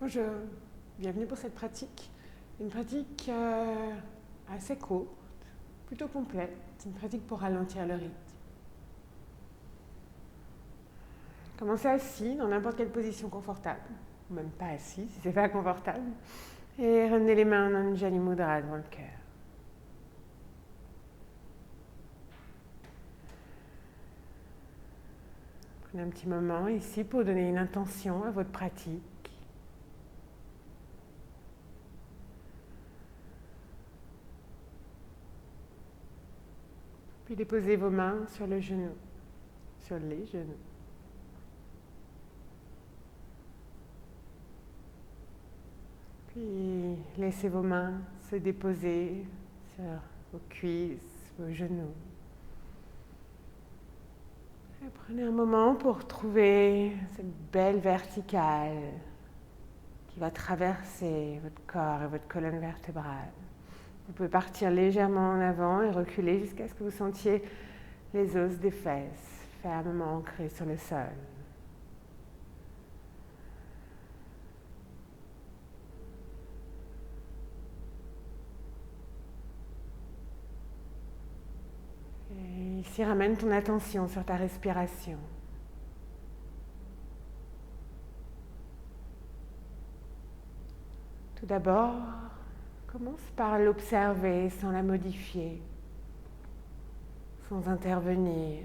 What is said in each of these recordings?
Bonjour, bienvenue pour cette pratique. Une pratique assez courte, plutôt complète. C'est une pratique pour ralentir le rythme. Commencez assis dans n'importe quelle position confortable, ou même pas assis si c'est pas confortable, et ramenez les mains en Anjali Mudra devant le cœur. Prenez un petit moment ici pour donner une intention à votre pratique. Puis déposez vos mains sur le genou, sur les genoux. Puis laissez vos mains se déposer sur vos cuisses, vos genoux. Et prenez un moment pour trouver cette belle verticale qui va traverser votre corps et votre colonne vertébrale. Vous pouvez partir légèrement en avant et reculer jusqu'à ce que vous sentiez les os des fesses fermement ancrés sur le sol. Et ici, ramène ton attention sur ta respiration. Tout d'abord, commence par l'observer sans la modifier, sans intervenir,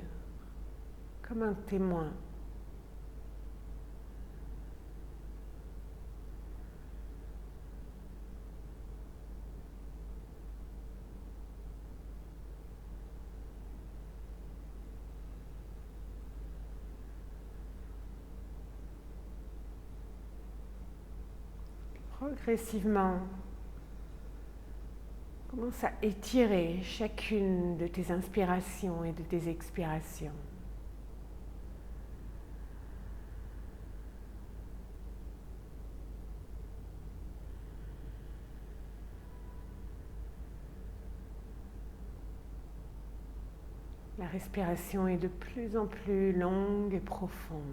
comme un témoin. Progressivement, commence à étirer chacune de tes inspirations et de tes expirations. La respiration est de plus en plus longue et profonde.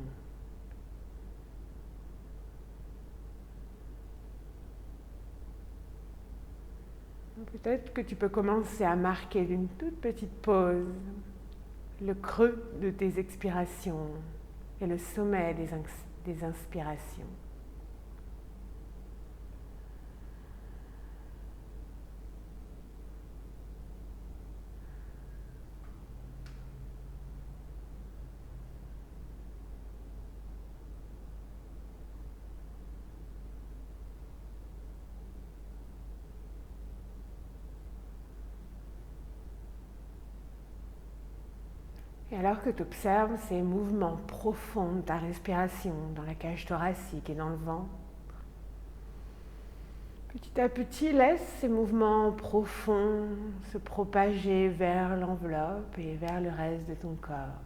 Peut-être que tu peux commencer à marquer d'une toute petite pause le creux de tes expirations et le sommet des inspirations. Et alors que tu observes ces mouvements profonds de ta respiration dans la cage thoracique et dans le ventre, petit à petit, laisse ces mouvements profonds se propager vers l'enveloppe et vers le reste de ton corps.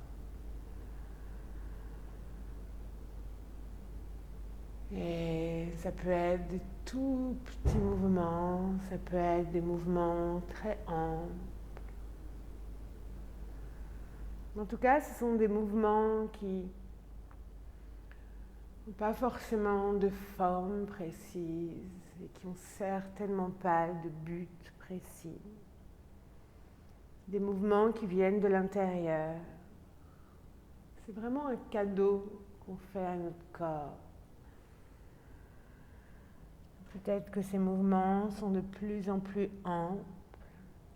Et ça peut être des tout petits mouvements, ça peut être des mouvements très amples. En tout cas, ce sont des mouvements qui n'ont pas forcément de forme précise et qui n'ont certainement pas de but précis. Des mouvements qui viennent de l'intérieur. C'est vraiment un cadeau qu'on fait à notre corps. Peut-être que ces mouvements sont de plus en plus amples,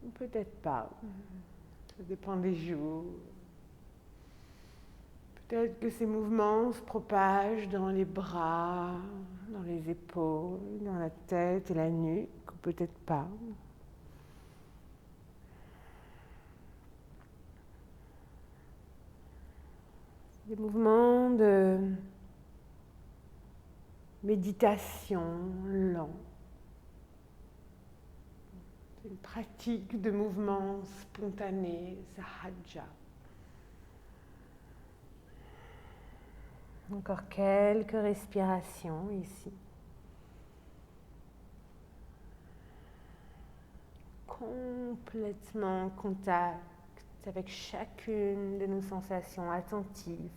ou peut-être pas. Ça dépend des jours. Peut-être que ces mouvements se propagent dans les bras, dans les épaules, dans la tête et la nuque, ou peut-être pas. Des mouvements de méditation lent. C'est une pratique de mouvement spontané, sahaja. Encore quelques respirations ici. Complètement en contact avec chacune de nos sensations attentives.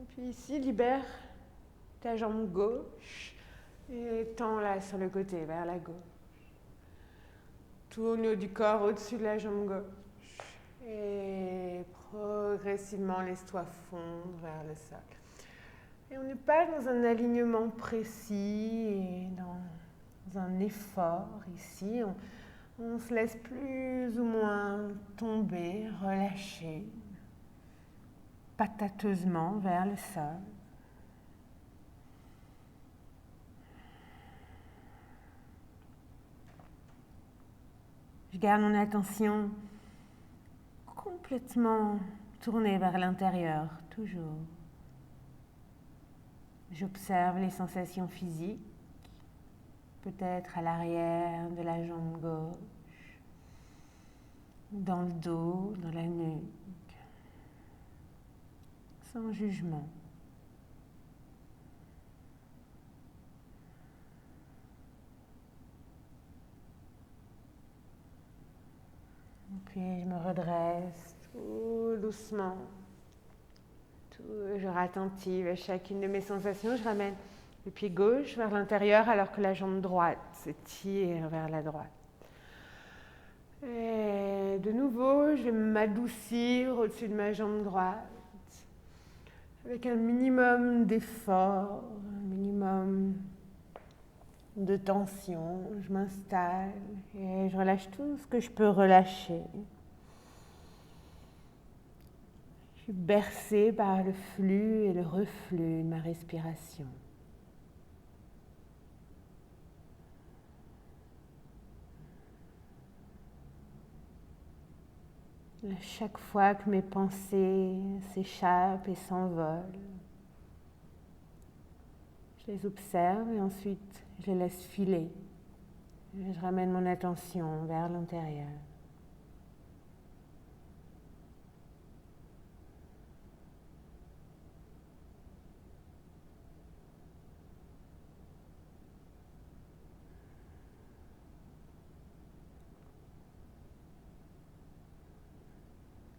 Et puis ici, libère ta jambe gauche et tends-la sur le côté, vers la gauche. Tourne le haut du corps au-dessus de la jambe gauche. Et progressivement, laisse-toi fondre vers le sol. Et on n'est pas dans un alignement précis et dans un effort ici. On se laisse plus ou moins tomber, relâcher, patateusement vers le sol. Je garde mon attention complètement tournée vers l'intérieur, toujours. J'observe les sensations physiques, peut-être à l'arrière de la jambe gauche, dans le dos, dans la nuque, sans jugement. Puis je me redresse tout doucement. Je attentive à chacune de mes sensations. Je ramène le pied gauche vers l'intérieur alors que la jambe droite s'étire vers la droite. Et de nouveau, je vais m'adoucir au-dessus de ma jambe droite avec un minimum d'effort, un minimum de tension. Je m'installe et je relâche tout ce que je peux relâcher. Je suis bercée par le flux et le reflux de ma respiration. À chaque fois que mes pensées s'échappent et s'envolent, je les observe et ensuite je les laisse filer. Je ramène mon attention vers l'intérieur.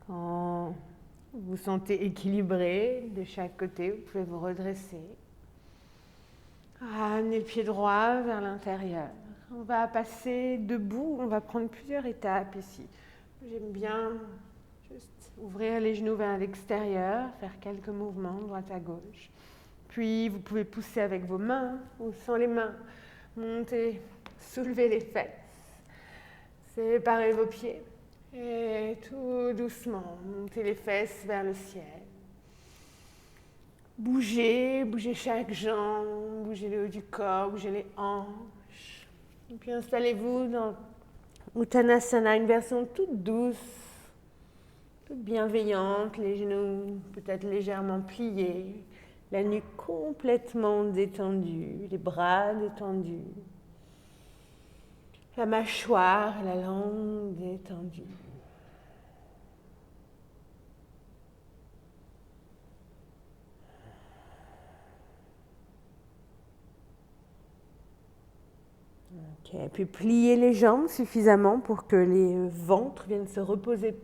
Quand vous vous sentez équilibré de chaque côté, vous pouvez vous redresser. Amenez le pied droit vers l'intérieur. On va passer debout, on va prendre plusieurs étapes ici. J'aime bien juste ouvrir les genoux vers l'extérieur, faire quelques mouvements droite à gauche. Puis vous pouvez pousser avec vos mains ou sans les mains. Montez, soulevez les fesses. Séparez vos pieds. Et tout doucement, montez les fesses vers le ciel. Bougez chaque jambe, bougez le haut du corps, bougez les hanches. Et puis installez-vous dans Uttanasana, une version toute douce, toute bienveillante, les genoux peut-être légèrement pliés, la nuque complètement détendue, les bras détendus, la mâchoire, la langue détendue. Okay. Puis pliez les jambes suffisamment pour que les ventres viennent se reposer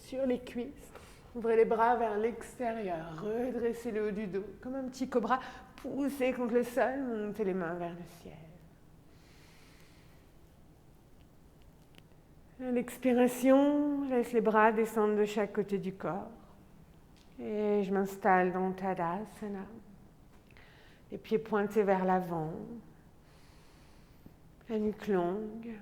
sur les cuisses. Ouvrez les bras vers l'extérieur, redressez le haut du dos comme un petit cobra, poussez contre le sol, montez les mains vers le ciel. À l'expiration, je laisse les bras descendre de chaque côté du corps et je m'installe dans Tadasana, les pieds pointés vers l'avant. La nuque longue.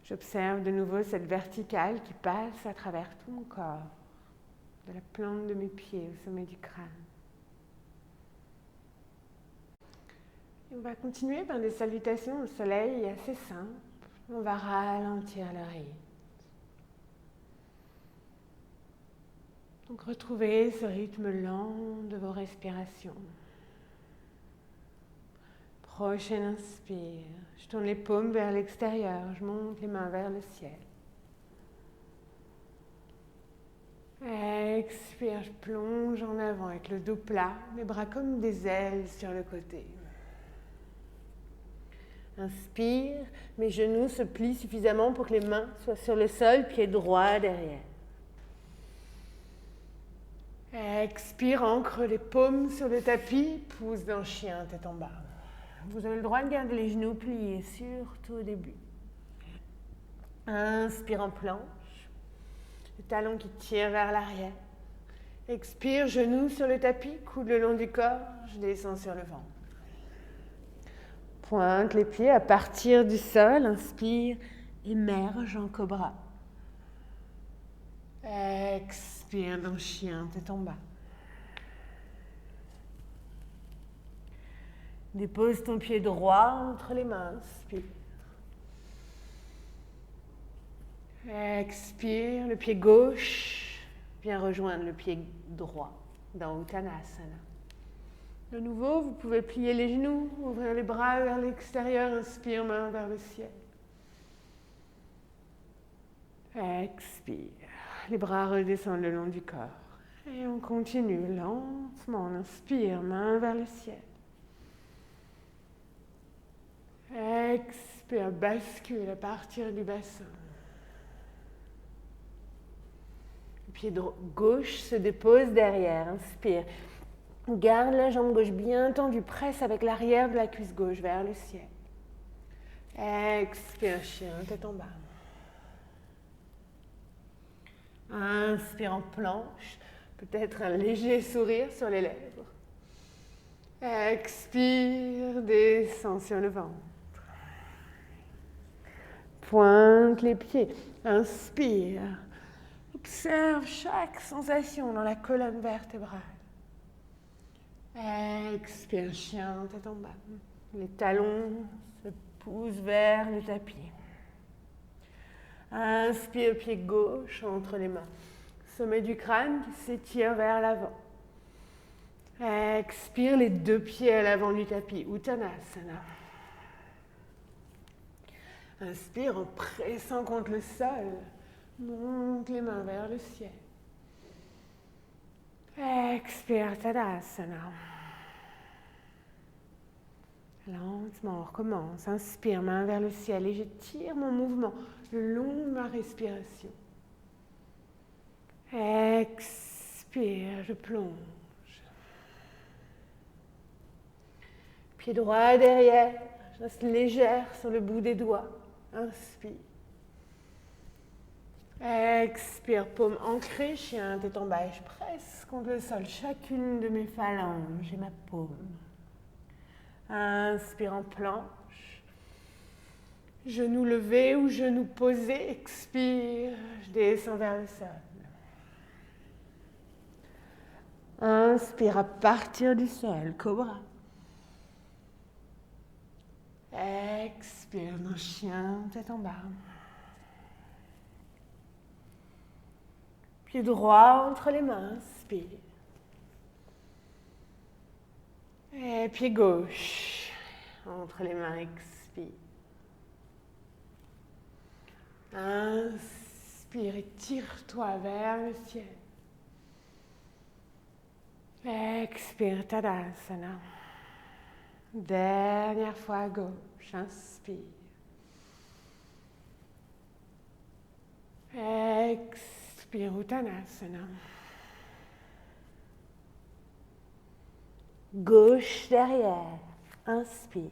J'observe de nouveau cette verticale qui passe à travers tout mon corps, de la plante de mes pieds au sommet du crâne. Et on va continuer par des salutations au soleil assez simples. On va ralentir le rythme. Donc retrouvez ce rythme lent de vos respirations. Prochaine inspire, je tourne les paumes vers l'extérieur, je monte les mains vers le ciel. Expire, je plonge en avant avec le dos plat, mes bras comme des ailes sur le côté. Inspire, mes genoux se plient suffisamment pour que les mains soient sur le sol, pieds droits derrière. Expire, ancre les paumes sur le tapis, pousse d'un chien, tête en bas. Vous avez le droit de garder les genoux pliés, surtout au début. Inspire en planche, les talons qui tirent vers l'arrière. Expire, genoux sur le tapis, coude le long du corps, je descends sur le ventre. Pointe les pieds à partir du sol, inspire, émerge en cobra. Expire dans chien, tête en bas. Dépose ton pied droit entre les mains, inspire. Expire, le pied gauche vient rejoindre le pied droit dans Uttanasana. De nouveau, vous pouvez plier les genoux, ouvrir les bras vers l'extérieur, inspire, main vers le ciel. Expire, les bras redescendent le long du corps. Et on continue lentement, on inspire, main vers le ciel. Expire, bascule à partir du bassin. Le pied gauche se dépose derrière, inspire. Garde la jambe gauche bien tendue, presse avec l'arrière de la cuisse gauche vers le ciel. Expire, chien, tête en bas. Inspire en planche, peut-être un léger sourire sur les lèvres. Expire, descends sur le ventre. Pointe les pieds, inspire. Observe chaque sensation dans la colonne vertébrale. Expire, chien, tête en bas. Les talons se poussent vers le tapis. Inspire, pied gauche entre les mains. Sommet du crâne qui s'étire vers l'avant. Expire, les deux pieds à l'avant du tapis. Uttanasana. Inspire en pressant contre le sol. Monte les mains vers le ciel. Expire, Tadasana. Lentement, on recommence. Inspire, main vers le ciel et j'étire mon mouvement le long de ma respiration. Expire, je plonge. Pied droit derrière, je reste légère sur le bout des doigts. Inspire. Expire, paume ancrée, chien, tête en bas et je presse contre le sol chacune de mes phalanges et ma paume. Inspire en planche. Genou levé ou genou posé, expire, je descends vers le sol. Inspire à partir du sol, cobra. Expire dans chien, tête en bas. Pied droit entre les mains, inspire. Et pied gauche entre les mains, expire. Inspire et tire-toi vers le ciel. Expire, Tadasana. Dernière fois à gauche, inspire. Expire, Uttanasana. Gauche derrière, inspire.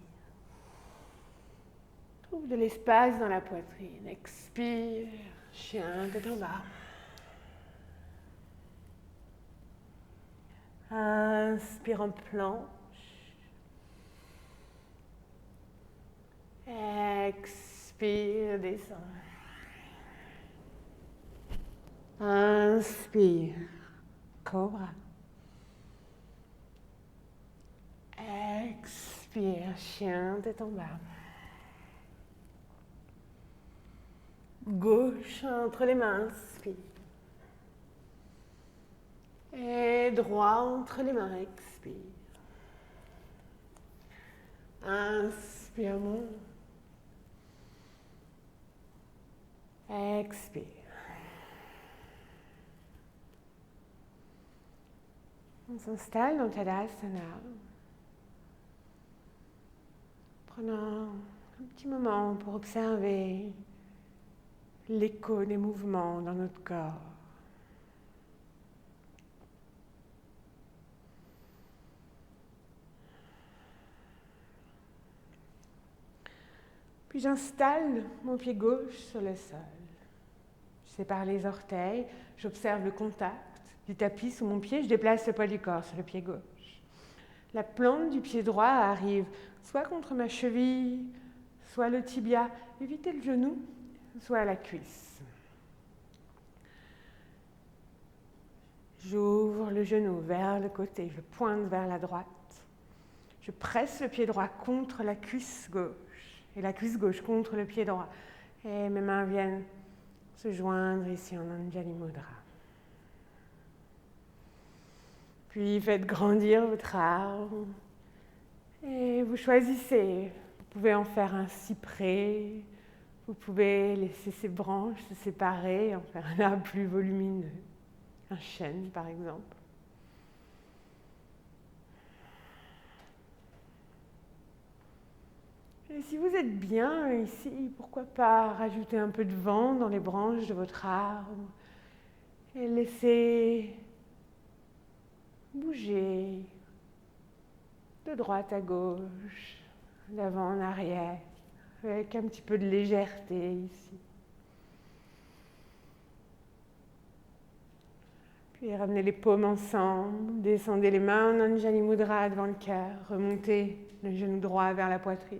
Trouve de l'espace dans la poitrine. Expire, chien, tête en bas. Inspire en planche. Expire, descends. Inspire, cobra. Expire, chien, tête en bas. Gauche entre les mains, inspire. Et droit entre les mains, expire. Inspire, monte. Expire. On s'installe dans Tadasana. Prenons un petit moment pour observer l'écho des mouvements dans notre corps. Puis j'installe mon pied gauche sur le sol. Je sépare les orteils, j'observe le contact du tapis sous mon pied, je déplace le poids du corps sur le pied gauche. La plante du pied droit arrive soit contre ma cheville, soit le tibia, évitez le genou, soit la cuisse. J'ouvre le genou vers le côté, je pointe vers la droite. Je presse le pied droit contre la cuisse gauche et la cuisse gauche contre le pied droit. Et mes mains viennent se joindre ici en Anjali Mudra. Puis faites grandir votre arbre et vous choisissez. Vous pouvez en faire un cyprès, vous pouvez laisser ses branches se séparer et en faire un arbre plus volumineux, un chêne par exemple. Et si vous êtes bien ici, pourquoi pas rajouter un peu de vent dans les branches de votre arbre et laisser bouger de droite à gauche, d'avant en arrière, avec un petit peu de légèreté ici. Puis ramenez les paumes ensemble, descendez les mains en Anjali Mudra devant le cœur, remontez le genou droit vers la poitrine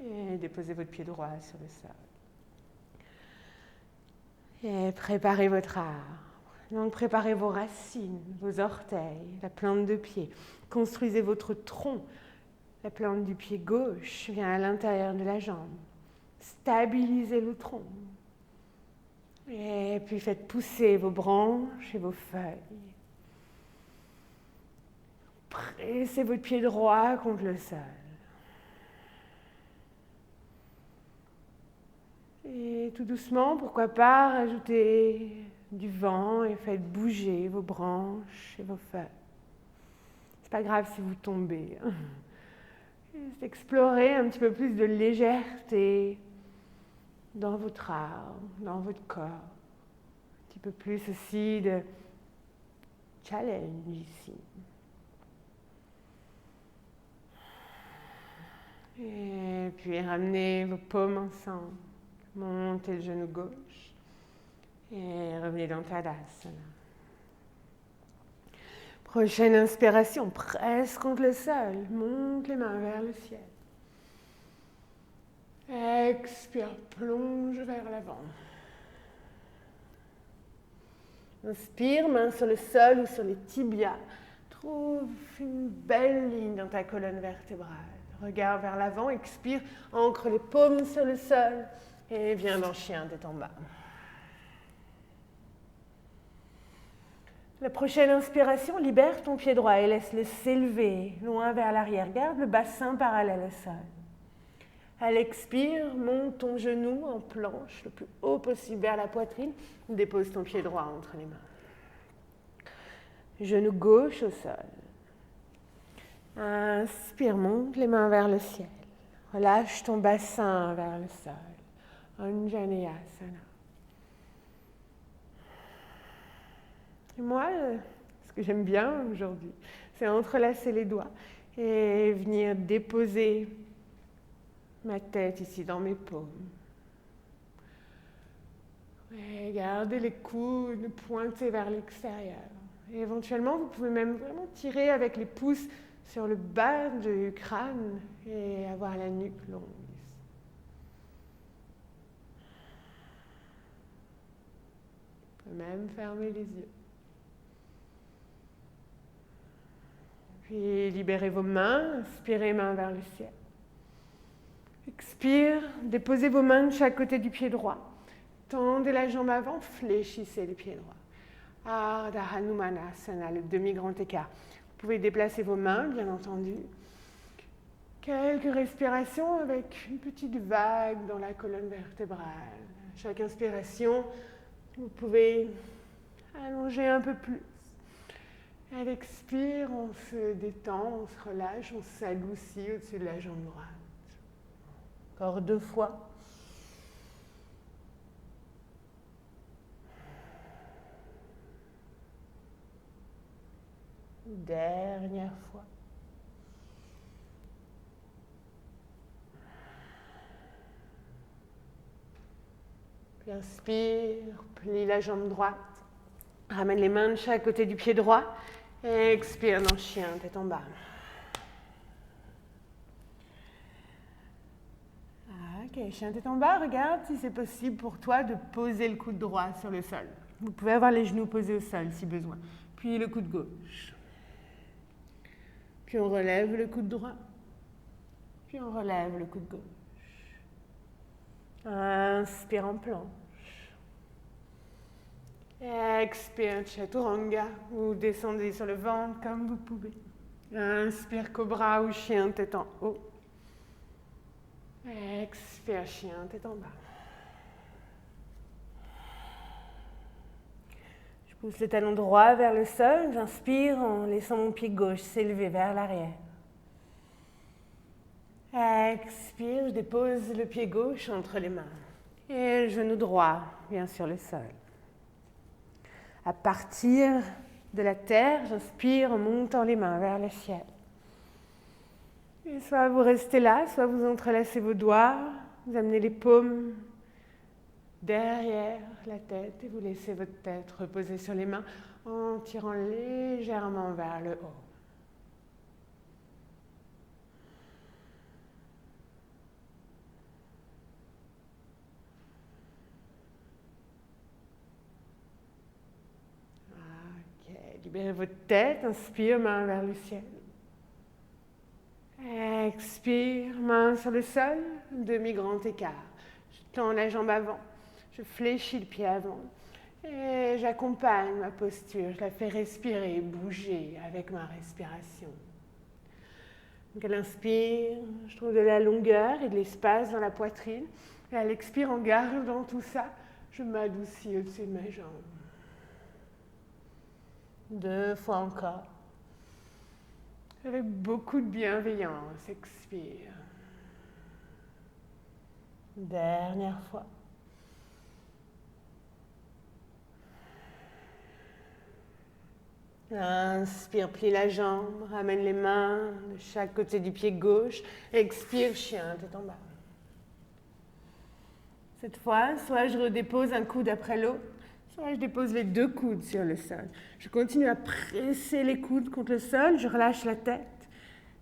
et déposez votre pied droit sur le sol. Et préparez votre arbre. Donc préparez vos racines, vos orteils, la plante de pied. Construisez votre tronc. La plante du pied gauche vient à l'intérieur de la jambe. Stabilisez le tronc. Et puis faites pousser vos branches et vos feuilles. Pressez votre pied droit contre le sol. Et tout doucement, pourquoi pas, rajoutez du vent et faites bouger vos branches et vos feuilles. C'est pas grave si vous tombez. Juste explorer un petit peu plus de légèreté dans votre arbre, dans votre corps. Un petit peu plus aussi de challenge ici. Et puis ramenez vos paumes ensemble. Montez le genou gauche et revenez dans Tadasana. Prochaine inspiration, presse contre le sol, monte les mains vers le ciel. Expire, plonge vers l'avant. Inspire, main sur le sol ou sur les tibias. Trouve une belle ligne dans ta colonne vertébrale. Regarde vers l'avant, expire, ancre les paumes sur le sol. Et viens dans chien tête en bas. La prochaine inspiration, libère ton pied droit et laisse-le s'élever loin vers l'arrière. Garde le bassin parallèle au sol. À l'expire, monte ton genou en planche le plus haut possible vers la poitrine. Dépose ton pied droit entre les mains. Genou gauche au sol. Inspire, monte les mains vers le ciel. Relâche ton bassin vers le sol. Anjaneyasana. Et moi, ce que j'aime bien aujourd'hui, c'est entrelacer les doigts et venir déposer ma tête ici dans mes paumes. Et gardez les coudes pointés vers l'extérieur. Et éventuellement, vous pouvez même vraiment tirer avec les pouces sur le bas du crâne et avoir la nuque longue. Même fermer les yeux. Puis libérez vos mains, inspirez main vers le ciel. Expire, déposez vos mains de chaque côté du pied droit. Tendez la jambe avant, fléchissez le pied droit. Ardha Hanumanasana, le demi-grand écart. Vous pouvez déplacer vos mains, bien entendu. Quelques respirations avec une petite vague dans la colonne vertébrale. Chaque inspiration, vous pouvez allonger un peu plus. À l'expire, on se détend, on se relâche, on s'adoucit au-dessus de la jambe droite. Encore 2 fois. Dernière fois. Puis inspire, plie la jambe droite. Ramène les mains de chaque côté du pied droit. Expire dans chien, tête en bas. Ok, chien tête en bas, regarde si c'est possible pour toi de poser le coude droit sur le sol. Vous pouvez avoir les genoux posés au sol si besoin. Puis le coude gauche. Puis on relève le coude droit. Puis on relève le coude gauche. Inspire en planche. Expire chaturanga ou descendez sur le ventre comme vous pouvez. Inspire cobra ou chien tête en haut. Expire chien tête en bas. Je pousse le talon droit vers le sol. J'inspire en laissant mon pied gauche s'élever vers l'arrière. Expire, je dépose le pied gauche entre les mains. Et le genou droit, bien sur le sol. À partir de la terre, j'inspire en montant les mains vers le ciel. Et soit vous restez là, soit vous entrelacez vos doigts, vous amenez les paumes derrière la tête et vous laissez votre tête reposer sur les mains en tirant légèrement vers le haut. Ok, libérez votre tête, inspire, main vers le ciel. Expire, main sur le sol, demi-grand écart. Je tends la jambe avant, je fléchis le pied avant et j'accompagne ma posture, je la fais respirer, bouger avec ma respiration. Donc à l'inspire, je trouve de la longueur et de l'espace dans la poitrine et à l'expire, en gardant tout ça, je m'adoucis au-dessus de mes jambes. 2 fois encore. Avec beaucoup de bienveillance, expire. Dernière fois. Inspire, plie la jambe, ramène les mains de chaque côté du pied gauche. Expire, chien, tête en bas. Cette fois, soit je redépose un coude après l'autre, soit je dépose les 2 coudes sur le sol. Je continue à presser les coudes contre le sol, je relâche la tête.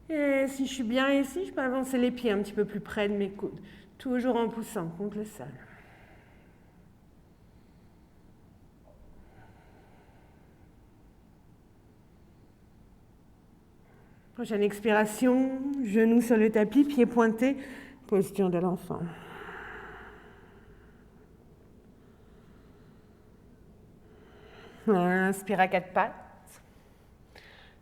Et si je suis bien ici, je peux avancer les pieds un petit peu plus près de mes coudes, toujours en poussant contre le sol. Prochaine expiration, genoux sur le tapis, pieds pointés, posture de l'enfant. Inspire à 4 pattes.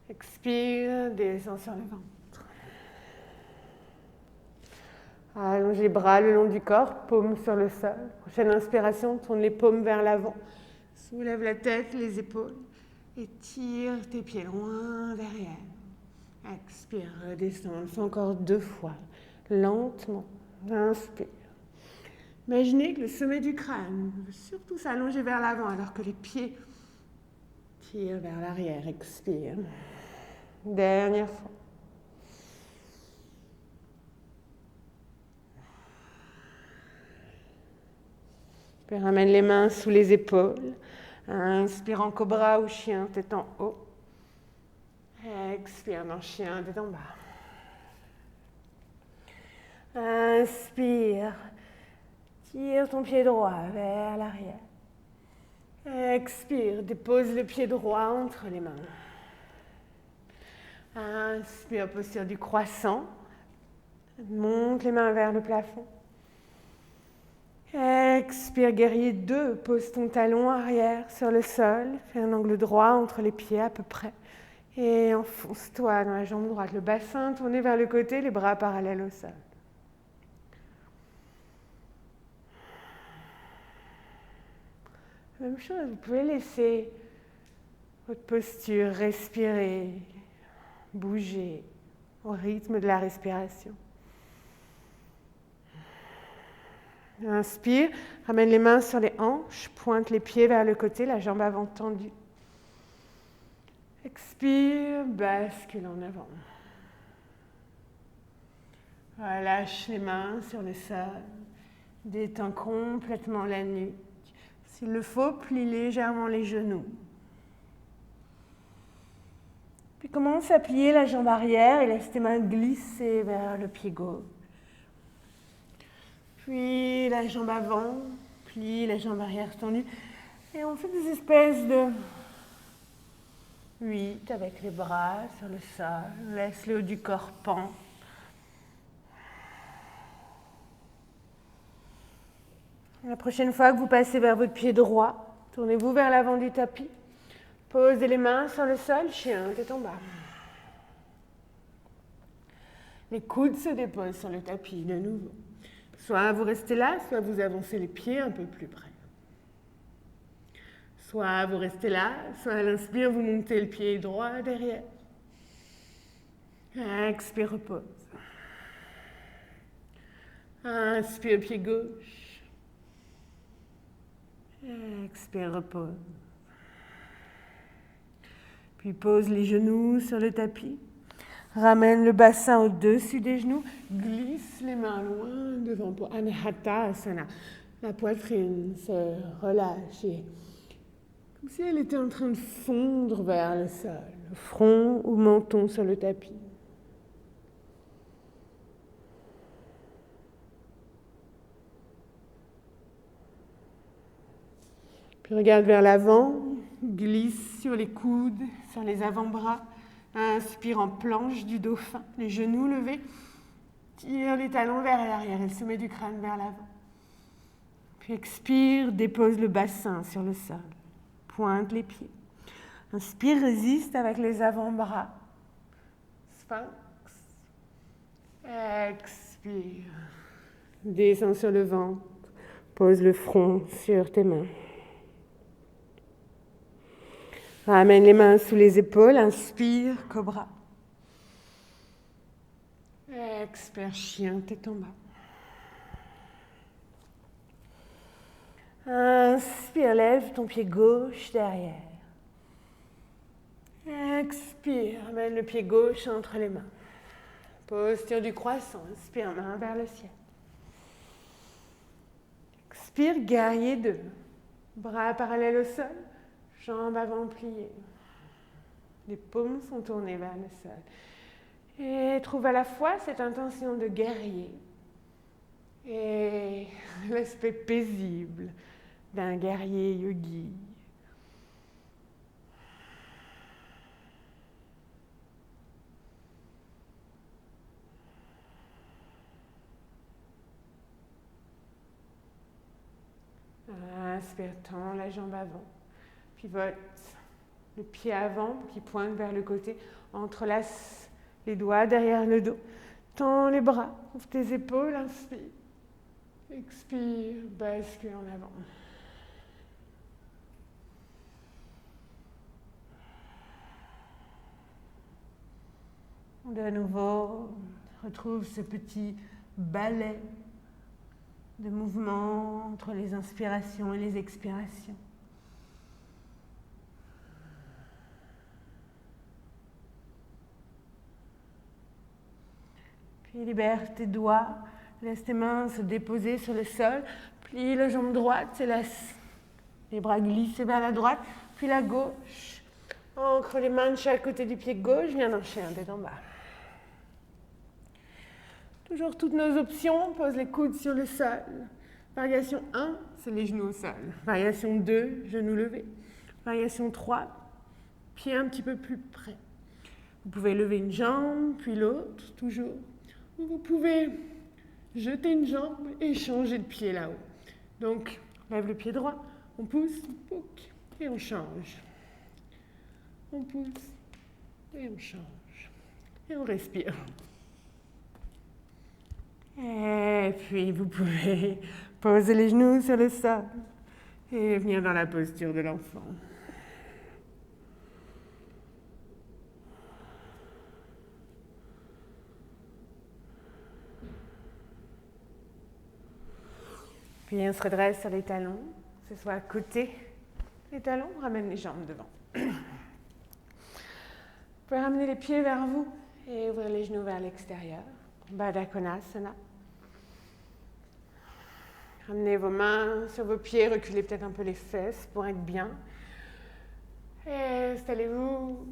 Expire, descend sur le ventre. Allonge les bras le long du corps, paumes sur le sol. Prochaine inspiration, tourne les paumes vers l'avant. Soulève la tête, les épaules et tire tes pieds loin derrière. Expire, redescends. Fais encore 2 fois, lentement. Inspire. Imaginez que le sommet du crâne veut surtout s'allonger vers l'avant alors que les pieds tirent vers l'arrière. Expire. Dernière fois. Puis ramène les mains sous les épaules. Inspire en cobra ou chien, tête en haut. Expire dans chien, tête en bas. Inspire. Tire ton pied droit vers l'arrière. Expire. Dépose le pied droit entre les mains. Inspire, posture du croissant. Monte les mains vers le plafond. Expire, guerrier 2. Pose ton talon arrière sur le sol. Fais un angle droit entre les pieds à peu près. Et enfonce-toi dans la jambe droite. Le bassin tourné vers le côté, les bras parallèles au sol. Même chose, vous pouvez laisser votre posture respirer, bouger au rythme de la respiration. Inspire, ramène les mains sur les hanches, pointe les pieds vers le côté, la jambe avant tendue. Expire, bascule en avant. Relâche les mains sur le sol. Détends complètement la nuque. S'il le faut, plie légèrement les genoux. Puis commence à plier la jambe arrière et laisse tes mains glisser vers le pied gauche. Puis la jambe avant, plie la jambe arrière tendue. Et on fait des espèces de 8 avec les bras sur le sol. Laisse le haut du corps pendre. La prochaine fois que vous passez vers votre pied droit, tournez-vous vers l'avant du tapis. Posez les mains sur le sol, chien, tête en bas. Les coudes se déposent sur le tapis de nouveau. Soit vous restez là, soit vous avancez les pieds un peu plus près. Soit vous restez là, soit à l'inspire, vous montez le pied droit derrière. Expire, repose. Inspire, pied gauche. Expire, repose. Puis pose les genoux sur le tapis. Ramène le bassin au-dessus des genoux. Glisse les mains loin devant pour Anahatasana. La poitrine se relâche. Comme si elle était en train de fondre vers le sol. Le front ou menton sur le tapis. Puis regarde vers l'avant, glisse sur les coudes, sur les avant-bras. Inspire en planche du dauphin, les genoux levés. Tire les talons vers l'arrière et le sommet du crâne vers l'avant. Puis expire, dépose le bassin sur le sol. Pointe les pieds. Inspire, résiste avec les avant-bras. Sphinx. Expire. Descends sur le ventre. Pose le front sur tes mains. Ramène les mains sous les épaules. Inspire, cobra. Expire, chien, tête en bas. Inspire, lève ton pied gauche derrière. Expire, amène le pied gauche entre les mains. Posture du croissant, inspire, main vers le ciel. Expire, guerrier 2. Bras parallèles au sol, jambes avant pliées. Les paumes sont tournées vers le sol. Et trouve à la fois cette intention de guerrier et l'aspect paisible d'un guerrier yogi. Inspire, tends la jambe avant. Pivote le pied avant qui pointe vers le côté. Entrelace les doigts derrière le dos. Tends les bras, ouvre tes épaules, inspire. Expire, bascule en avant. De nouveau, retrouve ce petit ballet de mouvement entre les inspirations et les expirations. Puis libère tes doigts, laisse tes mains se déposer sur le sol, plie la jambe droite et laisse les bras glisser vers la droite, puis la gauche. Ancre les mains de chaque côté du pied gauche, viens d'un chien, tête en bas. Toujours toutes nos options, pose les coudes sur le sol. Variation 1, c'est les genoux au sol. Variation 2, genoux levés. Variation 3, pieds un petit peu plus près. Vous pouvez lever une jambe, puis l'autre, toujours. Ou vous pouvez jeter une jambe et changer de pied là-haut. Donc, lève le pied droit, on pousse, pouc, et on change. On pousse, et on change. Et on respire. Et puis, vous pouvez poser les genoux sur le sol et venir dans la posture de l'enfant. Puis, on se redresse sur les talons, que ce soit à côté des talons, on ramène les jambes devant. Vous pouvez ramener les pieds vers vous et ouvrir les genoux vers l'extérieur. Baddha Konasana. Ramenez vos mains sur vos pieds, reculez peut-être un peu les fesses pour être bien. Et installez-vous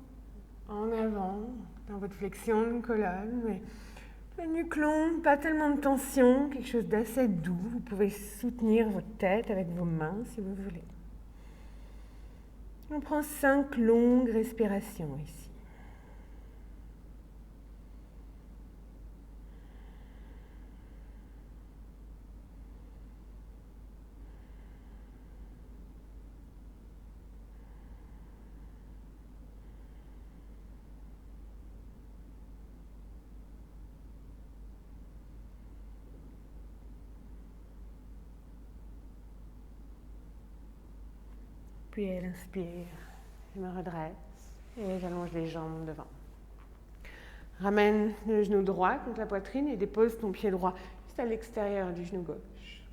en avant dans votre flexion de colonne. Mais la nuque longue, pas tellement de tension, quelque chose d'assez doux. Vous pouvez soutenir votre tête avec vos mains si vous voulez. On prend 5 longues respirations ici. Puis elle inspire, je me redresse et j'allonge les jambes devant. Ramène le genou droit contre la poitrine et dépose ton pied droit juste à l'extérieur du genou gauche.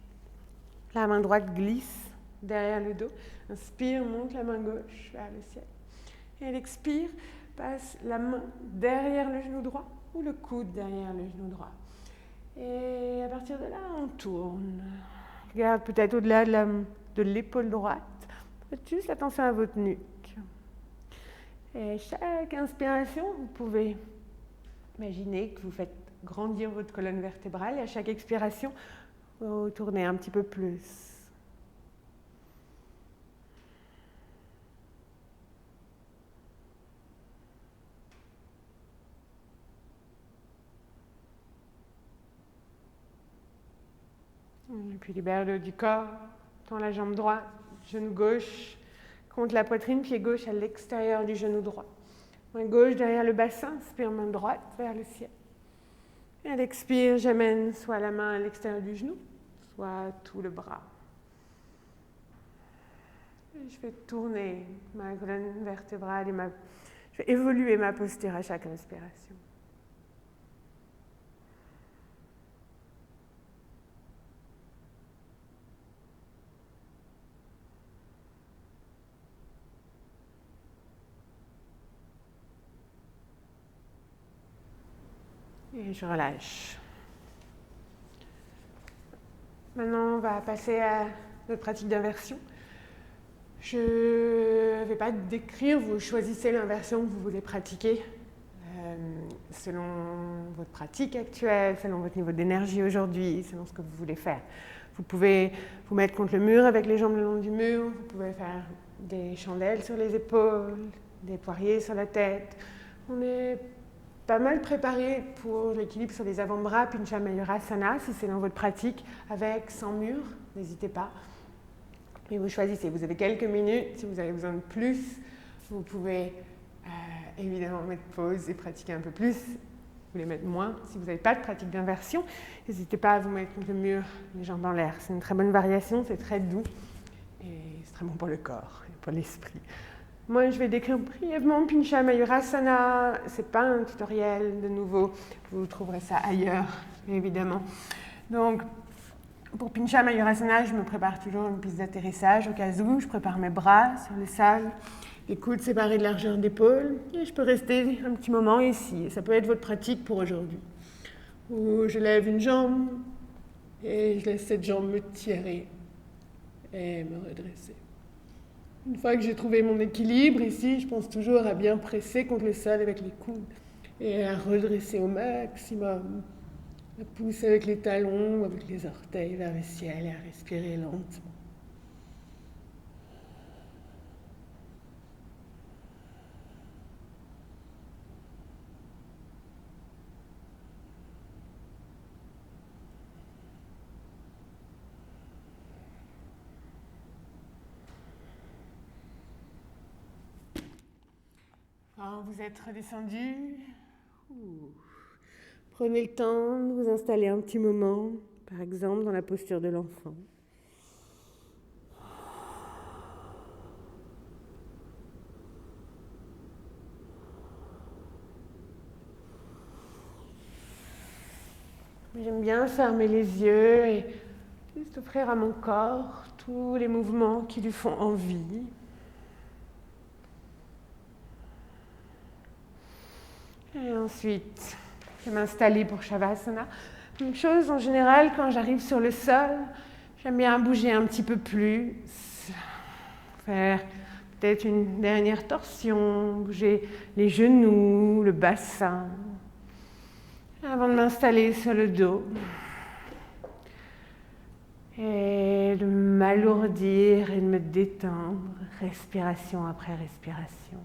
La main droite glisse derrière le dos. Inspire, monte la main gauche vers le ciel. Et elle expire, passe la main derrière le genou droit ou le coude derrière le genou droit. Et à partir de là, on tourne. Regarde peut-être au-delà de l'épaule droite. Faites juste attention à votre nuque. Et chaque inspiration, vous pouvez imaginer que vous faites grandir votre colonne vertébrale. Et à chaque expiration, vous tournez un petit peu plus. Et puis libère le haut du corps. Tends la jambe droite. Genou gauche contre la poitrine, pied gauche à l'extérieur du genou droit. Main gauche derrière le bassin, inspire, main droite vers le ciel. Et à l'expire, j'amène soit la main à l'extérieur du genou, soit tout le bras. Et je vais tourner ma colonne vertébrale et je vais évoluer ma posture à chaque inspiration. Et je relâche. Maintenant, on va passer à notre pratique d'inversion. Je ne vais pas décrire, vous choisissez l'inversion que vous voulez pratiquer selon votre pratique actuelle, selon votre niveau d'énergie aujourd'hui, selon ce que vous voulez faire. Vous pouvez vous mettre contre le mur avec les jambes le long du mur, vous pouvez faire des chandelles sur les épaules, des poiriers sur la tête. On est pas mal préparé pour l'équilibre sur les avant-bras, Pincha Mayurasana, si c'est dans votre pratique, avec, sans mur, n'hésitez pas. Et vous choisissez, vous avez quelques minutes, si vous avez besoin de plus, vous pouvez évidemment mettre pause et pratiquer un peu plus. Vous voulez mettre moins, si vous n'avez pas de pratique d'inversion, n'hésitez pas à vous mettre contre le mur, les jambes en l'air. C'est une très bonne variation, c'est très doux et c'est très bon pour le corps et pour l'esprit. Moi, je vais décrire brièvement Pincha Mayurasana. Ce n'est pas un tutoriel de nouveau, vous trouverez ça ailleurs, évidemment. Donc, pour Pincha Mayurasana, je me prépare toujours une piste d'atterrissage au cas où. Je prépare mes bras sur le sol, les coudes séparés de largeur d'épaule. Et je peux rester un petit moment ici. Ça peut être votre pratique pour aujourd'hui. Où je lève une jambe et je laisse cette jambe me tirer et me redresser. Une fois que j'ai trouvé mon équilibre ici, je pense toujours à bien presser contre le sol avec les coudes et à redresser au maximum, à pousser avec les talons, avec les orteils vers le ciel et à respirer lentement. Alors, vous êtes redescendu. Prenez le temps de vous installer un petit moment, par exemple dans la posture de l'enfant. J'aime bien fermer les yeux et juste offrir à mon corps tous les mouvements qui lui font envie. Et ensuite, je vais m'installer pour Shavasana. Une chose en général, quand j'arrive sur le sol, J'aime bien bouger un petit peu plus, faire peut-être une dernière torsion, bouger les genoux, le bassin, avant de m'installer sur le dos et de m'alourdir et de me détendre, respiration après respiration.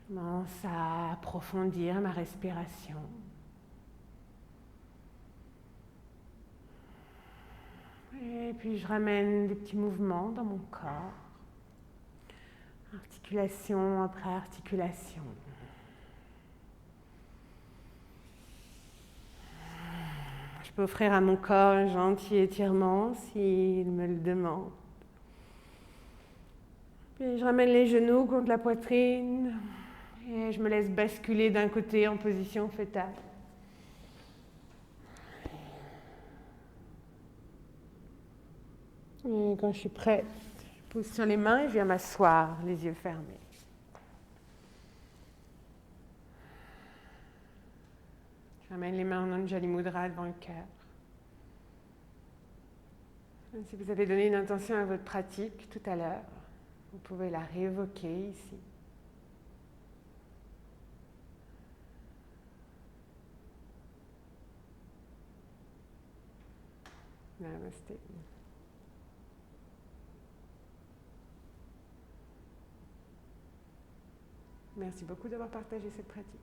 Je commence à approfondir ma respiration. Et puis je ramène des petits mouvements dans mon corps, articulation après articulation. Je peux offrir à mon corps un gentil étirement s'il me le demande. Puis je ramène les genoux contre la poitrine et je me laisse basculer d'un côté en position fœtale. Et quand je suis prête, je pose sur les mains et je viens m'asseoir, les yeux fermés. Je ramène les mains en Anjali Mudra devant le cœur. Si vous avez donné une intention à votre pratique tout à l'heure, vous pouvez la réévoquer ici. Namasté. Merci beaucoup d'avoir partagé cette pratique.